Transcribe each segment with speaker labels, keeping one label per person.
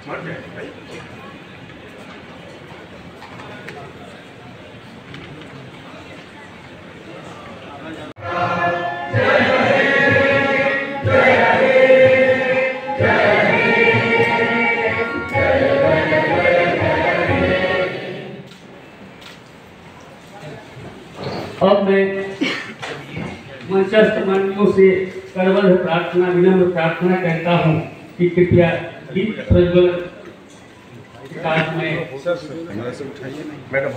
Speaker 1: अब मैं मंचस्थ मंत्रियों से करबद्ध प्रार्थना विनम्र प्रार्थना करता हूँ कि कृपया दीप प्रज्वलन काज में
Speaker 2: मैडम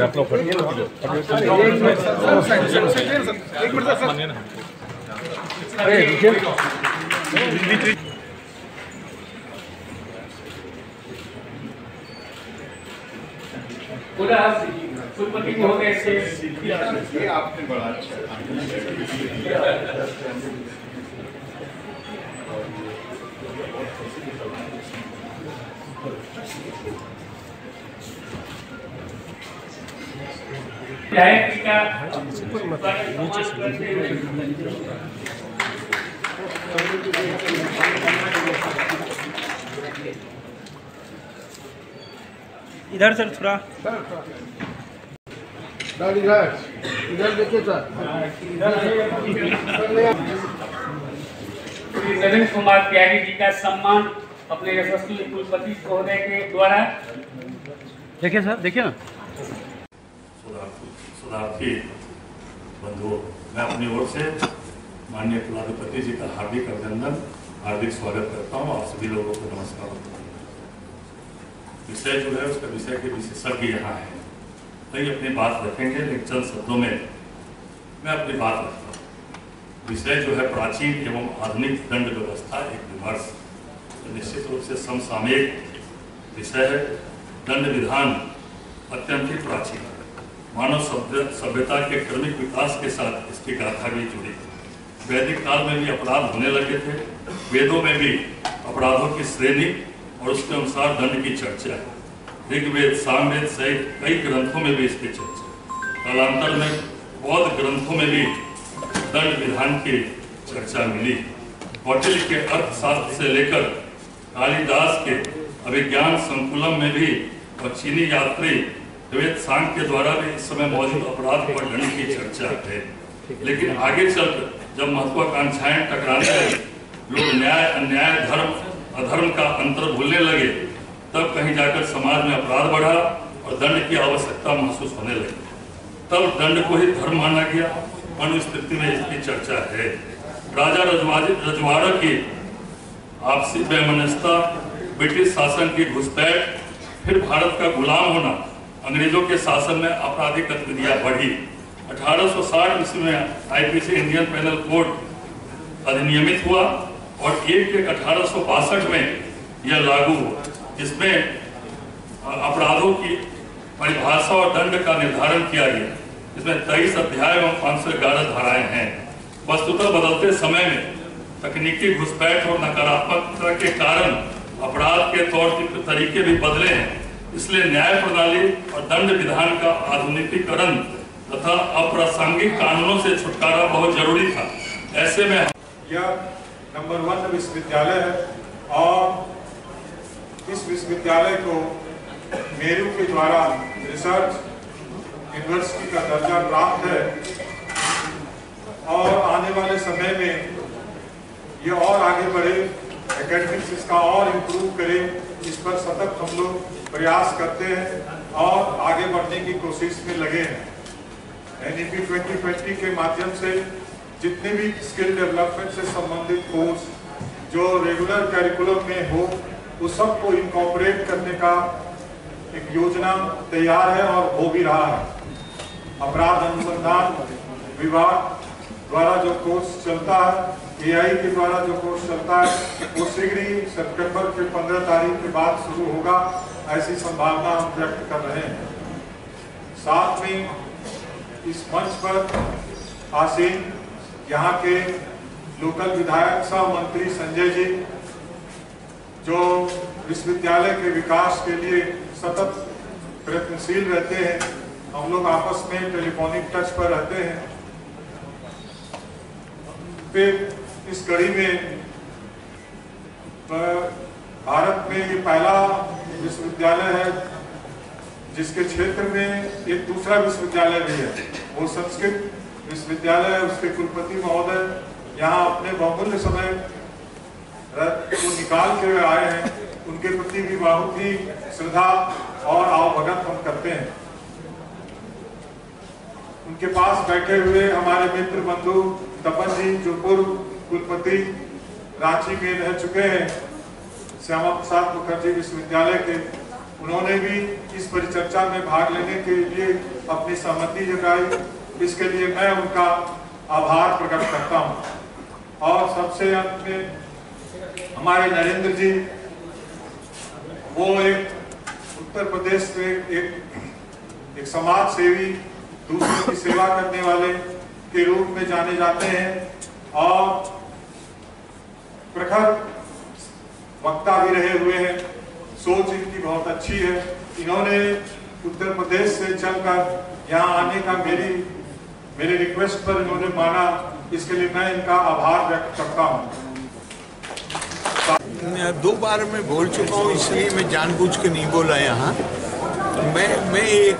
Speaker 2: आप लोग
Speaker 1: कुलपति महोदय से
Speaker 2: ये आपने बड़ा अच्छा
Speaker 3: इधर सर थोड़ा
Speaker 2: इधर देखिए सर।
Speaker 1: श्री नरेंद्र कुमार त्यागी जी का सम्मान अपने यशस्वी कुलपति महोदय के द्वारा।
Speaker 3: देखिए सर, देखिए ना।
Speaker 4: शोधार्थी बंधुओं, मैं अपनी ओर से माननीय कुलाधिपति जी का हार्दिक अभिनंदन, हार्दिक स्वागत करता हूँ। आप सभी लोगों को नमस्कार। विषय जो है उसका विषय के विशेषज्ञ यहाँ है, कई अपनी बात रखेंगे, लेकिन चंद शब्दों में मैं अपनी बात रखता हूँ। विषय जो है प्राचीन एवं आधुनिक दंड व्यवस्था, एक विमर्श। तो निश्चित रूप से समसामयिक विषय है। दंड विधान अत्यंत ही प्राचीन है। मानव सभ्यता के क्रमिक विकास के साथ इसकी गाथा भी जुड़ी। वैदिक काल में भी अपराध होने लगे थे। वेदों में भी अपराधों की श्रेणी और उसके अनुसार दंड की चर्चा है। ऋग्वेद, सामवेद सहित कई ग्रंथों में भी इसकी चर्चा। कालांतर में बौद्ध ग्रंथों में भी दंड विधान की चर्चा मिली। कौटिल्य के अर्थशास्त्र से लेकर कालिदास के अभिज्ञान संकुलम में भी और चीनी यात्री द्वैत सांग के द्वारा भी इस समय मौजूद अपराध और दंड की चर्चा है। लेकिन आगे चलकर जब महत्वाकांक्षाएं टकराने लगी, लोग न्याय अन्याय, धर्म अधर्म का अंतर भूलने लगे, तब कहीं जाकर समाज में अपराध बढ़ा और दंड की आवश्यकता महसूस होने लगी। तब दंड को ही धर्म माना गया। अनुस्थिति में इसकी चर्चा है। राजा रजवाड़ा की आपसी वैमनस्यता, ब्रिटिश शासन की घुसपैठ, फिर भारत का गुलाम होना, अंग्रेजों के शासन में आपराधिक गतिविधियां बढ़ी। 1860 ईस्वी में आईपीसी इंडियन पेनल कोड अधिनियमित हुआ और 1/1/1862 में यह लागू हुआ, जिसमें अपराधों की परिभाषा और दंड का निर्धारण किया गया। इसमें 23 अध्याय एवं 511 धाराएं हैं। वस्तुतः बदलते समय में तकनीकी घुसपैठ और नकारात्मकता के कारण अपराध के तौर तरीके भी बदले हैं। इसलिए न्याय प्रणाली और दंड विधान का आधुनिकीकरण तथा अप्रासंगिक कानूनों से छुटकारा बहुत जरूरी था। ऐसे में
Speaker 5: यह नंबर 1 विश्वविद्यालय है और इस विश्वविद्यालय को मेरू के द्वारा रिसर्च यूनिवर्सिटी का दर्जा प्राप्त है और आने वाले समय में ये और आगे बढ़े, एकेडमिक्स इसका और इम्प्रूव करे, इस पर सतत हम लोग प्रयास करते हैं और आगे बढ़ने की कोशिश में लगे हैं। NEP 2020 के माध्यम से जितने भी स्किल डेवलपमेंट से संबंधित कोर्स जो रेगुलर कैरिकुलम में हो, उस सबको इनकॉर्पोरेट करने का एक योजना तैयार है और हो भी रहा है। अपराध अनुसंधान विभाग द्वारा जो कोर्स चलता है, AI के द्वारा जो कोर्स चलता है, वो शीघ्र ही सितंबर के 15 तारीख के बाद शुरू होगा, ऐसी संभावना हम व्यक्त कर रहे हैं। साथ में इस मंच पर आसीन यहाँ के लोकल विधायक सह मंत्री संजय जी, जो विश्वविद्यालय के विकास के लिए सतत प्रयत्नशील रहते हैं, हम लोग आपस में टेलीफोनिक टच पर रहते हैं। फिर इस कड़ी में भारत में ये पहला विश्वविद्यालय है जिसके क्षेत्र में एक दूसरा विश्वविद्यालय भी है, वो संस्कृत विश्वविद्यालय है। उसके कुलपति महोदय यहाँ अपने बहुमूल्य समय को निकाल के आए हैं, उनके प्रति भी बहुत ही श्रद्धा और आवभगत हम करते हैं। उनके पास बैठे हुए हमारे मित्र बंधु तपन जी, जो पूर्व कुलपति रांची में रह चुके हैं श्यामा प्रसाद मुखर्जी विश्वविद्यालय के, उन्होंने भी इस परिचर्चा में भाग लेने के लिए अपनी सहमति जताई। इसके लिए मैं उनका आभार प्रकट करता हूं। और सबसे अंत में हमारे नरेंद्र जी, वो एक उत्तर प्रदेश में एक समाज सेवी, दूसरों की सेवा करने वाले के रूप में जाने जाते हैं और प्रखर वक्ता भी रहे हुए हैं। सोच इनकी बहुत अच्छी है। इन्होंने उत्तर प्रदेश से चलकर यहाँ आने का मेरे रिक्वेस्ट पर इन्होंने माना, इसके लिए मैं इनका आभार व्यक्त करता हूँ।
Speaker 6: 2 बार मैं बोल चुका हूँ, इसलिए मैं जानबूझ के नहीं बोला यहाँ। मैं एक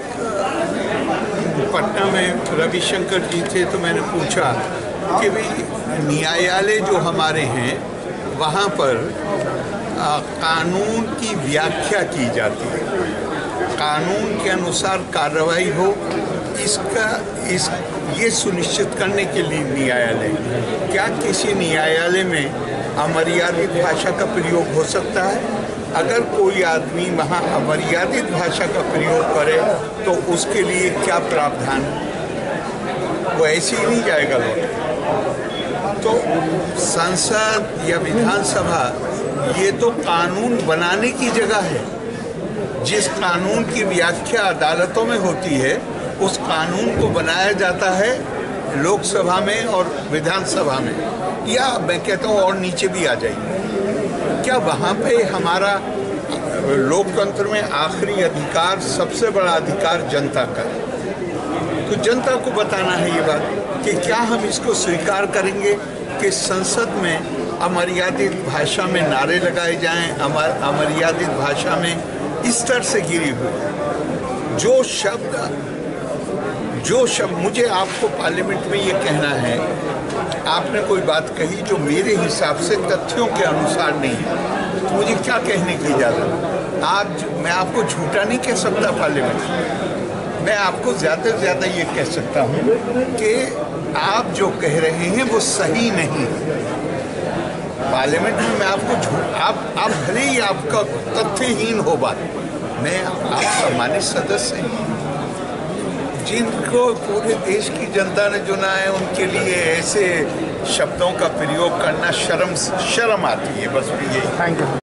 Speaker 6: पटना में रविशंकर जी थे, तो मैंने पूछा कि भाई न्यायालय जो हमारे हैं वहाँ पर कानून की व्याख्या की जाती है, कानून के अनुसार कार्रवाई हो, ये सुनिश्चित करने के लिए न्यायालय, क्या किसी न्यायालय में अमर्यादित भाषा का प्रयोग हो सकता है? अगर कोई आदमी वहाँ अमर्यादित भाषा का प्रयोग करे तो उसके लिए क्या प्रावधान है? वो ऐसे ही नहीं जाएगा लौट। तो संसद या विधानसभा ये तो कानून बनाने की जगह है। जिस कानून की व्याख्या अदालतों में होती है, उस कानून को बनाया जाता है लोकसभा में और विधानसभा में, या मैं कहता हूँ और नीचे भी आ जाइए। क्या वहाँ पे हमारा लोकतंत्र में आखिरी अधिकार, सबसे बड़ा अधिकार जनता का है? तो जनता को बताना है ये बात कि क्या हम इसको स्वीकार करेंगे कि संसद में अमर्यादित भाषा में नारे लगाए जाएं, अमर्यादित भाषा में इस तरह से गिरी हुई जो शब्द मुझे आपको पार्लियामेंट में ये कहना है, आपने कोई बात कही जो मेरे हिसाब से तथ्यों के अनुसार नहीं है, तो मुझे क्या कहने की इजाज़त? मैं आपको झूठा नहीं कह सकता पार्लियामेंट में, मैं आपको ज़्यादा से ज़्यादा ये कह सकता हूँ कि आप जो कह रहे हैं वो सही नहीं। पार्लियामेंट में मैं आपको आप भले ही आपका तथ्यहीन हो बात, मैं आप सम्मानित सदस्य हैं, जिनको पूरे देश की जनता ने चुना है, उनके लिए ऐसे शब्दों का प्रयोग करना शर्म आती है। बस यही। Thank you.